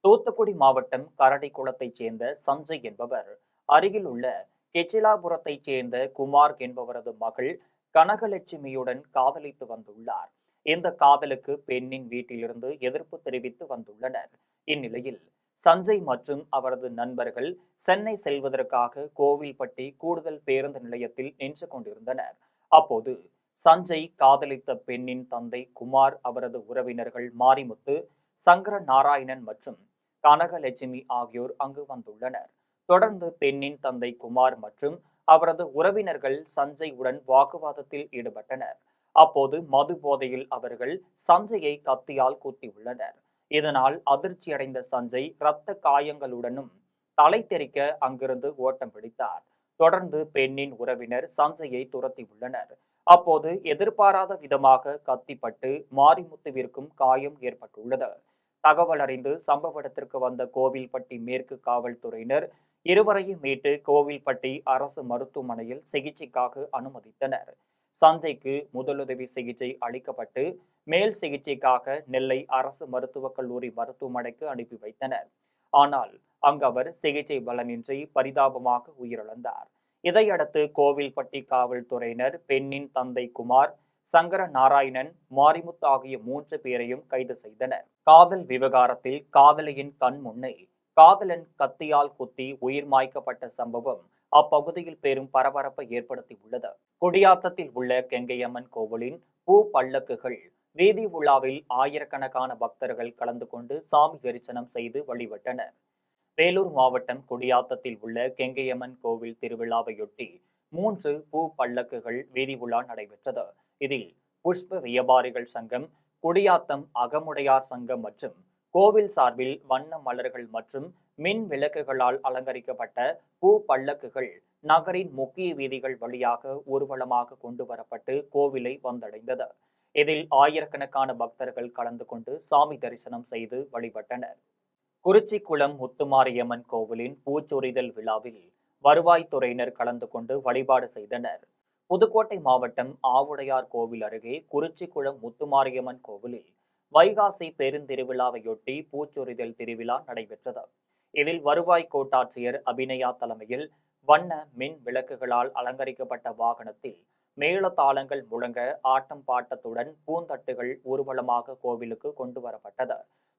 தூத்துக்குடி மாவட்டம் கரடிக்குளத்தைச் சேர்ந்த சஞ்சய் என்பவர் அருகில் உள்ள கெச்சிலாபுரத்தைச் சேர்ந்த குமார் என்பவரது மகள் கனகலட்சுமியுடன் காதலித்து வந்துள்ளார். இந்த காதலுக்கு பெண்ணின் வீட்டிலிருந்து எதிர்ப்பு தெரிவித்து வந்துள்ளனர். இந்நிலையில் சஞ்சய் மற்றும் அவரது நண்பர்கள் சென்னை செல்வதற்காக கோவில்பட்டி கூடுதல் பேருந்து நிலையத்தில் நின்று கொண்டிருந்தனர். அப்போது சஞ்சய் காதலித்த பெண்ணின் தந்தை குமார், அவரது உறவினர்கள் மாரிமுத்து, சங்கர நாராயணன் மற்றும் கனகலட்சுமி ஆகியோர் அங்கு வந்துள்ளனர். தொடர்ந்து பெண்ணின் தந்தை குமார் மற்றும் அவரது உறவினர்கள் சஞ்சய் உடன் வாக்குவாதத்தில் ஈடுபட்டனர். அப்போது மது போதையில் அவர்கள் சஞ்சயை கத்தியால் குத்தியுள்ளனர். இதனால் அதிர்ச்சியடைந்த சஞ்சய் இரத்த காயங்களுடனும் தலை தெறிக்க அங்கிருந்து ஓட்டம் பிடித்தார். தொடர்ந்து பெண்ணின் உறவினர் சஞ்சயை துரத்தியுள்ளனர். அப்போது எதிர்பாராத விதமாக கத்திப்பட்டு மாரிமுத்துவிற்கும் காயம் ஏற்பட்டுள்ளது. தகவல் அறிந்து சம்பவ இடத்திற்கு வந்த கோவில்பட்டி மேற்கு காவல்துறையினர் இருவரையும் மீட்டு கோவில்பட்டி அரசு மருத்துவமனையில் சிகிச்சைக்காக அனுமதித்தனர். சஞ்சய்க்கு முதலுதவி சிகிச்சை அளிக்கப்பட்டு மேல் சிகிச்சைக்காக நெல்லை அரசு மருத்துவக் கல்லூரி மருத்துவமனைக்கு அனுப்பி வைத்தனர். ஆனால் அங்கு அவர் சிகிச்சை பலனின்றி பரிதாபமாக உயிரிழந்தார். இதையடுத்து கோவில்பட்டி காவல்துறையினர் பெண்ணின் தந்தை குமார், சங்கர நாராயணன், மாரிமுத்து ஆகிய 3 பேரையும் கைது செய்தனர். காதல் விவகாரத்தில் காதலியின் கண் முன்னே காதலன் கத்தியால் குத்தி உயிர் மாய்க்கப்பட்ட சம்பவம் அப்பகுதியில் பெரும் பரபரப்பை ஏற்படுத்தியுள்ளது. குடியாத்தத்தில் உள்ள கெங்கையம்மன் கோவிலின் பூ பல்லக்குகள் வீதி உலாவில் ஆயிரக்கணக்கான பக்தர்கள் கலந்து கொண்டு சாமி தரிசனம் செய்து வழிபட்டனர். வேலூர் மாவட்டம் குடியாத்தத்தில் உள்ள கெங்கையம்மன் கோவில் திருவிழாவையொட்டி 3 பூ பல்லக்குகள் வீதி உலா நடைபெற்றது. இதில் புஷ்ப வியாபாரிகள் சங்கம், குடியாத்தம் அகமுடையார் சங்கம் மற்றும் கோவில் சார்பில் வண்ண மலர்கள் மற்றும் மின் விளக்குகளால் அலங்கரிக்கப்பட்ட பூ பல்லக்குகள் நகரின் முக்கிய வீதிகள் வழியாக ஊர்வலமாக கொண்டு வரப்பட்டு கோவிலை வந்தடைந்தது. இதில் ஆயிரக்கணக்கான பக்தர்கள் கலந்து கொண்டு சாமி தரிசனம் செய்து வழிபட்டனர். குறிச்சிக்குளம் முத்துமாரியம்மன் கோவிலின் பூச்சொரிதல் விழாவில் வருவாய்த்துறையினர் கலந்து கொண்டு வழிபாடு செய்தனர். புதுக்கோட்டை மாவட்டம் ஆவுடையார் கோவில் அருகே குறிச்சிக்குளம் முத்துமாரியம்மன் கோவிலில் வைகாசி பெருந்திருவிழாவையொட்டி பூச்சொரிதல் திருவிழா நடைபெற்றது. இதில் வருவாய் கோட்டாட்சியர் அபிநயா தலைமையில் வண்ண மின் விளக்குகளால் அலங்கரிக்கப்பட்ட வாகனத்தில் மேளதாளங்கள் முழங்க ஆட்டம் பாட்டத்துடன் பூந்தட்டுகள் ஊர்வலமாக கோவிலுக்கு கொண்டு வரப்பட்டது.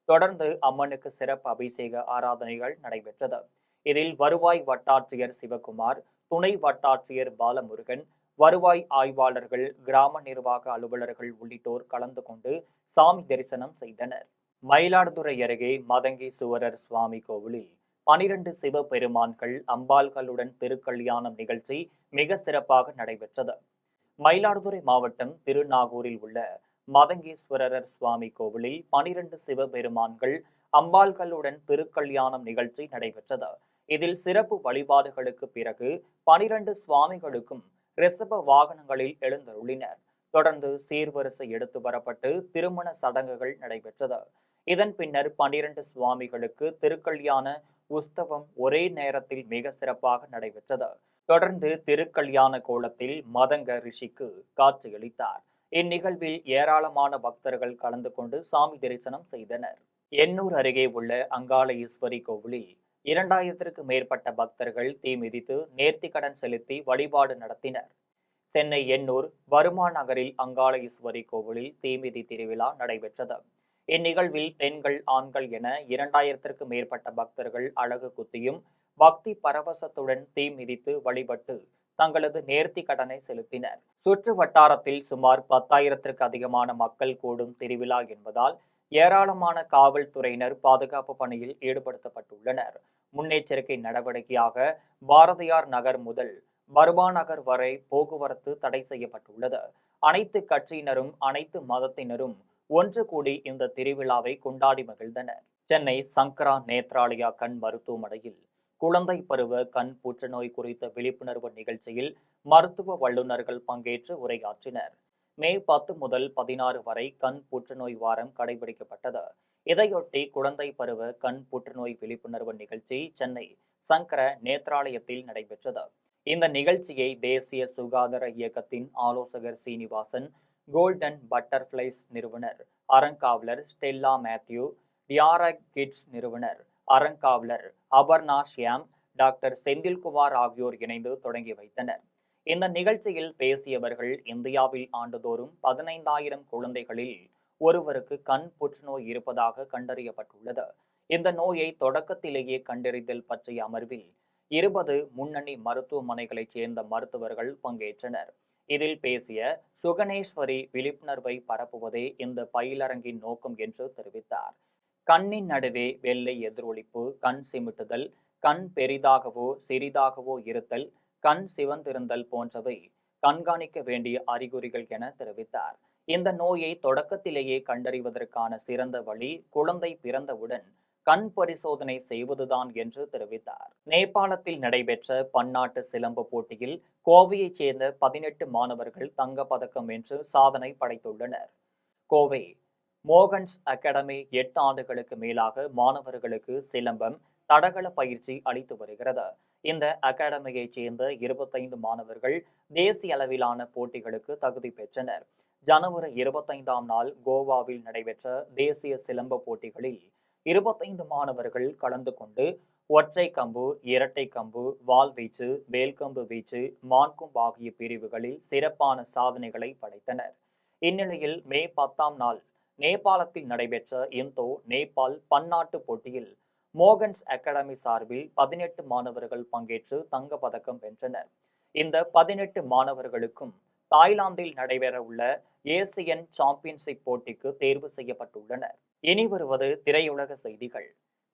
தொடர்ந்து அம்மனுக்கு சிறப்பு அபிஷேக ஆராதனைகள் நடைபெற்றது. இதில் வருவாய் வட்டாட்சியர் சிவகுமார், துணை வட்டாட்சியர் பாலமுருகன், வருவாய் ஆய்வாளர்கள், கிராம நிர்வாக அலுவலர்கள் உள்ளிட்டோர் கலந்து கொண்டு சாமி தரிசனம் செய்தனர். மயிலாடுதுறை அருகே மதங்கீசுவரர் சுவாமி கோவிலில் 12 சிவபெருமான்கள் அம்பாள்களுடன் திருக்கல்யாணம் நிகழ்ச்சி மிக சிறப்பாக நடைபெற்றது. மயிலாடுதுறை மாவட்டம் திருநாகூரில் உள்ள மதங்கீஸ்வரர் சுவாமி கோவிலில் 12 சிவபெருமான்கள் அம்பாள்களுடன் திருக்கல்யாணம் நிகழ்ச்சி நடைபெற்றது. இதில் சிறப்பு வழிபாடுகளுக்கு பிறகு 12 சுவாமிகளுக்கும் ரிஷப வாகனங்களில் எழுந்தருளினர். தொடர்ந்து சீர்வரிசை எடுத்து வரப்பட்டு திருமண சடங்குகள் நடைபெற்றது. இதன் பின்னர் 12 சுவாமிகளுக்கு திருக்கல்யாண உஸ்தவம் ஒரே நேரத்தில் மிக சிறப்பாக நடைபெற்றது. தொடர்ந்து திருக்கல்யாண கோலத்தில் மதங்க ரிஷிக்கு காட்சியளித்தார். இந்நிகழ்வில் ஏராளமான பக்தர்கள் கலந்து கொண்டு சாமி தரிசனம் செய்தனர். எண்ணூர் அருகே உள்ள அங்காள ஈஸ்வரி கோவிலில் 2000த்திற்கு மேற்பட்ட பக்தர்கள் தீ மிதித்து நேர்த்திக்கடன் செலுத்தி வழிபாடு நடத்தினர். சென்னை எண்ணூர் வருமா நகரில் அங்காள ஈஸ்வரி கோவிலில் தீமிதி திருவிழா நடைபெற்றது. இந்நிகழ்வில் பெண்கள், ஆண்கள் என 2000த்திற்கு மேற்பட்ட பக்தர்கள் அழகு குத்தியும் பக்தி பரவசத்துடன் தீ மிதித்து வழிபட்டு தங்களது நேர்த்தி கடனை செலுத்தினர். சுற்று வட்டாரத்தில் சுமார் 10,000த்திற்கு அதிகமான மக்கள் கூடும் திருவிழா என்பதால் ஏராளமான காவல்துறையினர் பாதுகாப்பு பணியில் ஈடுபடுத்தப்பட்டுள்ளனர். முன்னெச்சரிக்கை நடவடிக்கையாக பாரதியார் நகர் முதல் பர்மா நகர் வரை போக்குவரத்து தடை செய்யப்பட்டுள்ளது. அனைத்து கட்சியினரும், அனைத்து மதத்தினரும் ஒன்று கூடி இந்த திருவிழாவை கொண்டாடி மகிழ்ந்தனர். சென்னை சங்கரா நேத்ராலயா கண் மருத்துவமனையில் குழந்தை பருவ கண் புற்றுநோய் குறித்த விழிப்புணர்வு நிகழ்ச்சியில் மருத்துவ வல்லுநர்கள் பங்கேற்று உரையாற்றினர். மே 10 முதல் 16 வரை கண் புற்றுநோய் வாரம் கடைபிடிக்கப்பட்டது. இதையொட்டி குழந்தை பருவ கண் புற்றுநோய் விழிப்புணர்வு நிகழ்ச்சி சென்னை சங்கர நேத்ராலயத்தில் நடைபெற்றது. இந்த நிகழ்ச்சியை தேசிய சுகாதார இயக்கத்தின் ஆலோசகர் சீனிவாசன், கோல்டன் பட்டர்ஃபிளைஸ் நிறுவனர் அறங்காவலர் ஸ்டெல்லா மேத்யூ, டியாரக் கிட்ஸ் நிறுவனர் அறங்காவலர் அபர்ணா ஷியாம், டாக்டர் செந்தில்குமார் ஆகியோர் இணைந்து தொடங்கி வைத்தனர். இந்த நிகழ்ச்சியில் பேசியவர்கள், இந்தியாவில் ஆண்டுதோறும் 15,000 குழந்தைகளில் ஒருவருக்கு கண் புற்றுநோய் இருப்பதாக கண்டறியப்பட்டுள்ளது. இந்த நோயை தொடக்கத்திலேயே கண்டறிதல் பற்றிய அமர்வில் 20 முன்னணி மருத்துவமனைகளைச் சேர்ந்த மருத்துவர்கள் பங்கேற்றனர். இதில் பேசிய சுகனேஸ்வரி, விழிப்புணர்வை பரப்புவதே இந்த பயிலரங்கின் நோக்கம் என்று தெரிவித்தார். கண்ணின் நடுவே வெள்ளை எதிரொலிப்பு, கண் சிமிட்டுதல், கண் பெரிதாகவோ சிறிதாகவோ இருத்தல், கண் சிவந்திருந்தல் போன்றவை கண்காணிக்க வேண்டிய அறிகுறிகள் என தெரிவித்தார். இந்த நோயை தொடக்கத்திலேயே கண்டறிவதற்கான சிறந்த வழி குழந்தை பிறந்தவுடன் கண் பரிசோதனை செய்வதுதான் என்று தெரிவித்தார். நேபாளத்தில் நடைபெற்ற பன்னாட்டு சிலம்ப போட்டியில் கோவையைச் சேர்ந்த 18 மாணவர்கள் தங்கப்பதக்கம் வென்று சாதனை படைத்துள்ளனர். கோவை மோகன்ஸ் அகாடமி 8 ஆண்டுகளுக்கு மேலாக மாணவர்களுக்கு சிலம்பம், தடகள பயிற்சி அளித்து வருகிறது. இந்த அகாடமியைச் சேர்ந்த 25 மாணவர்கள் தேசிய அளவிலான போட்டிகளுக்கு தகுதி பெற்றனர். ஜனவரி 25ஆம் நாள் கோவாவில் நடைபெற்ற தேசிய சிலம்ப போட்டிகளில் 25 மாணவர்கள் கலந்து கொண்டு ஒற்றை கம்பு, இரட்டை கம்பு, வாள்வீச்சு, வேல்கம்பு வீச்சு, மான்கொம்பு ஆகிய பிரிவுகளில் சிறப்பான சாதனைகளை படைத்தனர். இந்நிலையில் மே 10ஆம் நாள் நேபாளத்தில் நடைபெற்ற இந்தோ நேபாள் பன்னாட்டு போட்டியில் மோகன்ஸ் அகாடமி சார்பில் 18 மாணவர்கள் பங்கேற்று தங்கப்பதக்கம் வென்றனர். இந்த 18 மாணவர்களுக்கும் தாய்லாந்தில் நடைபெற உள்ள ஏசியன் சாம்பியன்ஷிப் போட்டிக்கு தேர்வு செய்யப்பட்டுள்ளனர். இனி வருவது திரையுலக செய்திகள்.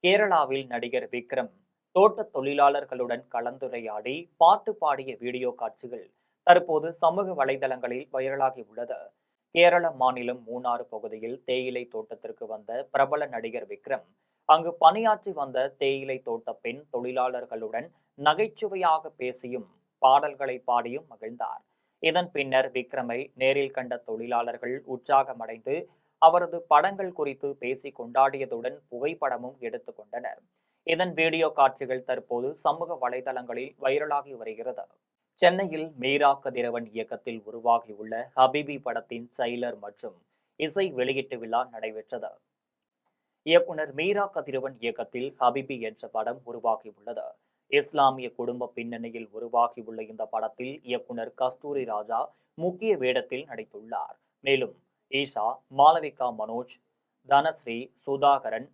கேரளாவில் நடிகர் விக்ரம் தோட்ட தொழிலாளர்களுடன் கலந்துரையாடி பாட்டு பாடிய வீடியோ காட்சிகள் தற்போது சமூக வலைதளங்களில் வைரலாகி உள்ளது. கேரள மாநிலம் மூணாறு பகுதியில் தேயிலை தோட்டத்திற்கு வந்த பிரபல நடிகர் விக்ரம் அங்கு பணியாற்றி வந்த தேயிலை தோட்ட பெண் தொழிலாளர்களுடன் நகைச்சுவையாக பேசியும் பாடல்களை பாடியும் மகிழ்ந்தார். இதன் பின்னர் விக்ரமை நேரில் கண்ட தொழிலாளர்கள் உற்சாகமடைந்து அவரது படங்கள் குறித்து பேசி கொண்டாடியதுடன் புகைப்படமும் எடுத்துக் கொண்டனர். இதன் வீடியோ காட்சிகள் தற்போது சமூக வலைதளங்களில் வைரலாகி வருகிறது. சென்னையில் மீரா கதிரவன் இயக்கத்தில் உருவாகியுள்ள ஹபிபி படத்தின் ட்ரெய்லர் மற்றும் இசை வெளியீட்டு விழா நடைபெற்றது. இயக்குனர் மீரா கதிரவன் இயக்கத்தில் ஹபிபி என்ற படம் உருவாகியுள்ளது. இஸ்லாமிய குடும்ப பின்னணியில் உருவாகியுள்ள இந்த படத்தில் இயக்குனர் கஸ்தூரி ராஜா முக்கிய வேடத்தில் நடித்துள்ளார். மேலும் ஈஷா, மாளவிகா மனோஜ், தனஸ்ரீ, சுதாகரன்,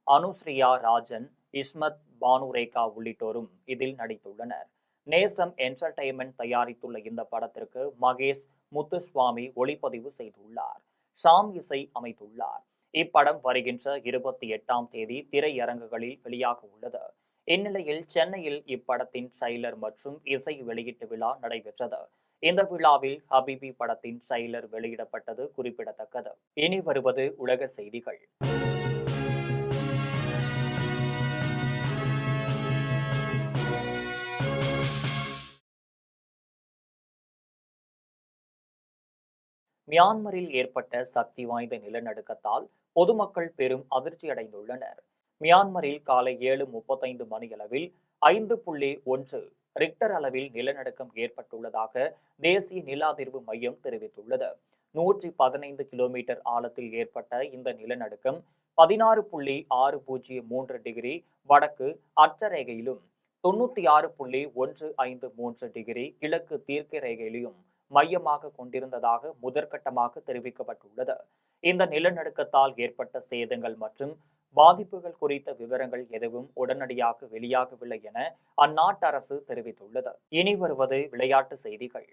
அனுஸ்ரியா ராஜன், இஸ்மத் பானுரேகா உள்ளிட்டோரும் இதில் நடித்துள்ளனர். நேசம் என்டர்டெயின்மெண்ட் தயாரித்துள்ள இந்த படத்திற்கு மகேஷ் முத்துசுவாமி ஒளிப்பதிவு செய்துள்ளார். ஷாம் இசை அமைத்துள்ளார். இப்படம் வருகின்ற 28ஆம் தேதி திரையரங்குகளில் வெளியாக உள்ளது. இந்நிலையில் சென்னையில் இப்படத்தின் ட்ரெய்லர் மற்றும் இசை வெளியீட்டு விழா நடைபெற்றது. இந்த விழாவில் ஹபிபி படத்தின் ட்ரெய்லர் வெளியிடப்பட்டது குறிப்பிடத்தக்கது. இனி வருவது உலக செய்திகள். மியான்மரில் ஏற்பட்ட சக்தி வாய்ந்த நிலநடுக்கத்தால் பொதுமக்கள் பெரும் அதிர்ச்சியடைந்துள்ளனர். மியான்மரில் காலை 7:35 மணியளவில் 5.1 ரிக்டர் அளவில் நிலநடுக்கம் ஏற்பட்டுள்ளதாக தேசிய நில அதிர்வு மையம் தெரிவித்துள்ளது. 115 கிலோமீட்டர் ஆழத்தில் ஏற்பட்ட இந்த நிலநடுக்கம் 16.603 டிகிரி வடக்கு அட்சரேகையிலும் 96.153 டிகிரி கிழக்கு தீர்க்க ரேகையிலும் மையமாக கொண்டிருந்ததாக முதற்கட்டமாக தெரிவிக்கப்பட்டுள்ளது. இந்த நிலநடுக்கத்தால் ஏற்பட்ட சேதங்கள் மற்றும் பாதிப்புகள் குறித்த விவரங்கள் எதுவும் உடனடியாக வெளியாகவில்லை என அந்நாட்டு அரசு தெரிவித்துள்ளது. இனி வருவது விளையாட்டு செய்திகள்.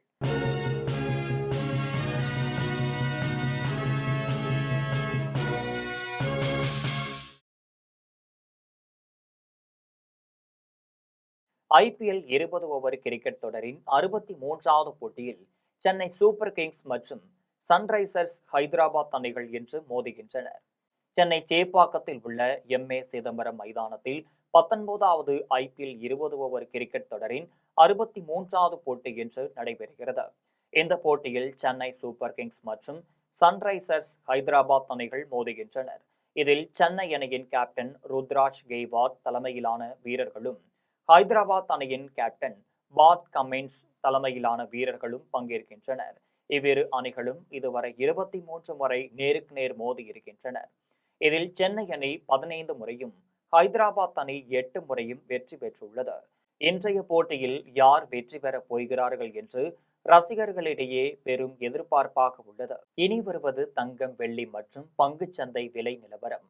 IPL 20 ஓவர் கிரிக்கெட் தொடரின் 63வது போட்டியில் சென்னை சூப்பர் கிங்ஸ் மற்றும் சன்ரைசர்ஸ் ஹைதராபாத் அணிகள் இன்று மோதுகின்றனர். சென்னை சேப்பாக்கத்தில் உள்ள MA சிதம்பரம் மைதானத்தில் 19வது IPL 20 ஓவர் கிரிக்கெட் தொடரின் 63வது போட்டி இன்று நடைபெறுகிறது. இந்த போட்டியில் சென்னை சூப்பர் கிங்ஸ் மற்றும் சன்ரைசர்ஸ் ஹைதராபாத் அணிகள் மோதுகின்றனர். இதில் சென்னை அணியின் கேப்டன் ருத்ராஜ் கெய்வாட் தலைமையிலான வீரர்களும் ஹைதராபாத் அணியின் கேப்டன் பாட் கமின்ஸ் தலைமையிலான வீரர்களும் பங்கேற்கின்றனர். இவ்விரு அணிகளும் இதுவரை 23 முறை நேருக்கு நேர் மோதி இருக்கின்றனர். இதில் சென்னை அணி 15 முறையும் ஹைதராபாத் அணி 8 முறையும் வெற்றி பெற்றுள்ளது. இன்றைய போட்டியில் யார் வெற்றி பெறப் போகிறார்கள் என்று ரசிகர்களிடையே பெரும் எதிர்பார்ப்பாக உள்ளது. இனி வருவது தங்கம், வெள்ளி மற்றும் பங்குச்சந்தை விலை நிலவரம்.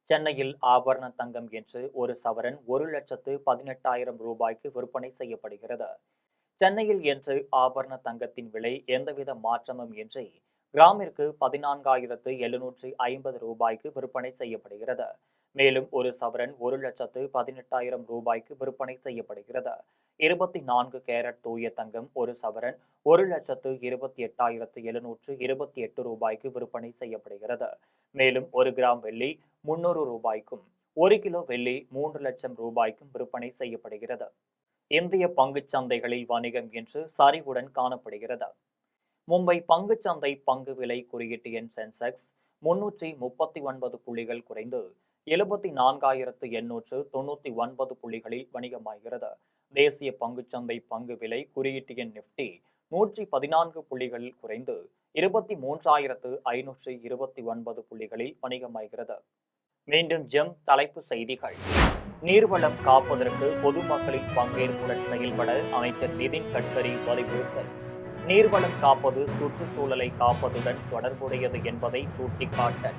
சென்னையில் ஆபரண தங்கம் என்று ஒரு சவரன் 1,18,000 ரூபாய்க்கு விற்பனை செய்யப்படுகிறது. சென்னையில் இன்று ஆபரண தங்கத்தின் விலை எந்தவித மாற்றமும் இன்றி கிராமிற்கு 14,750 ரூபாய்க்கு விற்பனை செய்யப்படுகிறது. மேலும் ஒரு சவரன் 1,18,000 ரூபாய்க்கு விற்பனை செய்யப்படுகிறது. 24 கேரட் தூய தங்கம் ஒரு சவரன் 1,28,728 ரூபாய்க்கு விற்பனை செய்யப்படுகிறது. மேலும் 1 கிராம் வெள்ளி 300 ரூபாய்க்கும் 1 கிலோ வெள்ளி 3 லட்சம் ரூபாய்க்கும் விற்பனை செய்யப்படுகிறது. இந்திய பங்குச் சந்தைகளில் வணிகம் இன்று சரிவுடன் காணப்படுகிறது. மும்பை பங்குச்சந்தை பங்கு விலை குறியீட்டு எண் சென்செக்ஸ் 339 புள்ளிகள் குறைந்து 74,899 புள்ளிகளில் வணிகமாகிறது. தேசிய பங்குச்சந்தை பங்கு விலை குறியீட்டு எண் நிப்டி 114 புள்ளிகள் குறைந்து 23,529 புள்ளிகளில் வணிகமாகிறது. மீண்டும் ஜெம் தலைப்பு செய்திகள். நீர்வளம் காப்பதற்கு பொதுமக்களின் பங்கேற்புடன் செயல்பட அமைச்சர் நிதின் கட்கரி வலியுறுத்தல். நீர்வளம் காப்பது சுற்றுச்சூழலை காப்பதுடன் தொடர்புடையது என்பதை சுட்டிக்காட்டல்.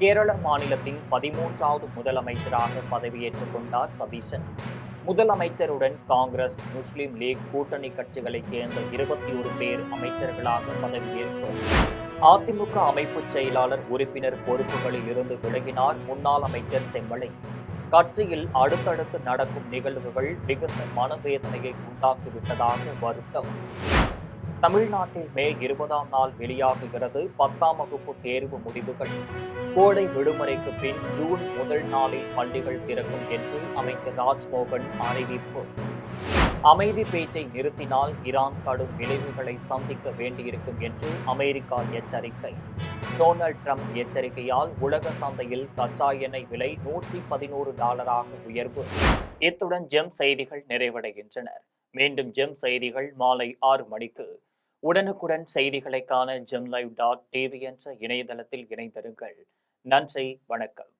கேரள மாநிலத்தின் 13வது முதலமைச்சராக பதவியேற்றுக் கொண்டார் சதீசன். முதலமைச்சருடன் காங்கிரஸ், முஸ்லிம் லீக் கூட்டணி கட்சிகளைச் சேர்ந்த 21 பேர் அமைச்சர்களாக பதவியேற்பு. அதிமுக அமைப்பு செயலாளர் உறுப்பினர் பொறுப்புகளில் இருந்து விலகினார் முன்னாள் அமைச்சர் செம்மலை. கட்சியில் அடுத்தடுத்து நடக்கும் நிகழ்வுகள் மிகுந்த மனவேதனையை உண்டாக்கிவிட்டதாக வருத்தம். தமிழ்நாட்டில் மே 20ஆம் நாள் வெளியாகுகிறது 10ஆம் வகுப்பு தேர்வு முடிவுகள். கோடை விடுமுறைக்கு பின் ஜூன் முதல் நாளில் பள்ளிகள் திறக்கும் என்று அமைச்சர் ராஜ்மோகன் அறிவிப்பு. அமைதி பேச்சை நிறுத்தினால் ஈரான் கடும் விளைவுகளை சந்திக்க வேண்டியிருக்கும் என்று அமெரிக்கா எச்சரிக்கை. டொனால்ட் ட்ரம்ப் எச்சரிக்கையால் உலக சந்தையில் கச்சா எண்ணெய் விலை $111 உயர்வு. இத்துடன் ஜெம் செய்திகள் நிறைவடைகின்றன. மீண்டும் ஜெம் செய்திகள் மாலை 6 மணிக்கு. உடனுக்குடன் செய்திகளை காண gemlive.tv என்ற இணையதளத்தில் இணைந்திருங்கள். நன்றி, வணக்கம்.